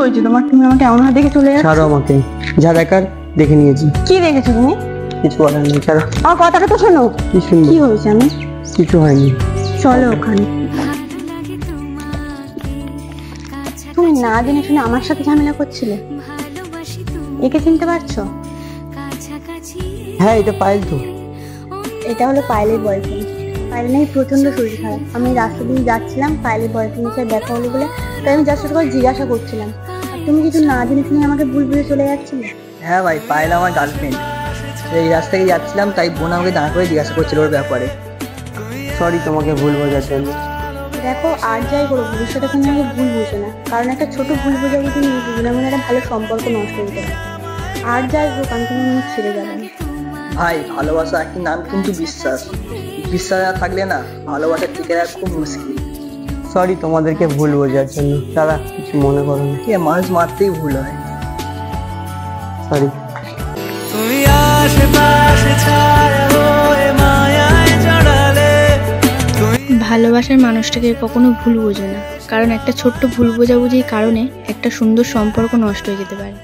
হয়েছে তোমার? তুমি আমাকে এমন হাত দেখে চলে যাচ্ছ। ছাড়ো আমাকে, যা দেখার দেখে নিয়েছি। কি দেখেছো তুমি? কিছু বলার নেই, ছাড়ো। আমার কথাটা তো শোনো। কি শুনবো? কি হয়েছে? আমি কিছু হয়নি। চলো ওখানে। তুমি না জেনে শুনে আমার সাথে ঝামেলা করছিলে। একে চিনতে পারছো? হ্যাঁ, এটা পায়েল তো। এটা হলো পায়েলের বয়ফ্রেন্ড। পায়েল নেই, প্রচন্ড শরীর খারাপ। আমি রাস্তা দিয়ে যাচ্ছিলাম, পায়েলের বয়ফ্রেন্ডের সাথে দেখা হলো বলে তাই আমি জাস্ট করে জিজ্ঞাসা করছিলাম। আর তুমি কিছু না জেনে শুনে আমাকে ভুল বুঝে চলে যাচ্ছিলে। হ্যাঁ ভাই, পায়েল আমার গার্লফ্রেন্ড। এই রাস্তা থেকে যাচ্ছিলাম, তাই বোন আমাকে দাঁড় করে জিজ্ঞাসা করছিল ওর ব্যাপারে। সরি তোমাকে ভুল বোঝার জন্য। দেখো, আর যাই করো ভবিষ্যতে তুমি আমাকে ভুল বুঝো না, কারণ একটা ছোট ভুল বোঝাবুঝি নিয়ে দুজনের মধ্যে একটা ভালো সম্পর্ক নষ্ট হয়ে যাবে। আর যাই হোক, আমি তোমার মুখ ছেড়ে যাবো না। ভাই, ভালোবাসা একটি নাম কিন্তু বিশ্বাস। বিশ্বাস না থাকলে না, ভালোবাসা টিকে রাখা খুব মুশকিল। সরি তোমাদেরকে ভুল বোঝার জন্য। দাদা, কিছু মনে করো না। কে মানুষ মারতেই ভুল হয়। সরি। তুমি আশেপাশে ছায়া হয়ে মায়ায় জড়ালে। ভালোবাসার মানুষটাকে কখনো ভুল বোঝো না, কারণ একটা ছোট্ট ভুল বোঝাবুঝির কারণে একটা সুন্দর সম্পর্ক নষ্ট হয়ে যেতে পারে।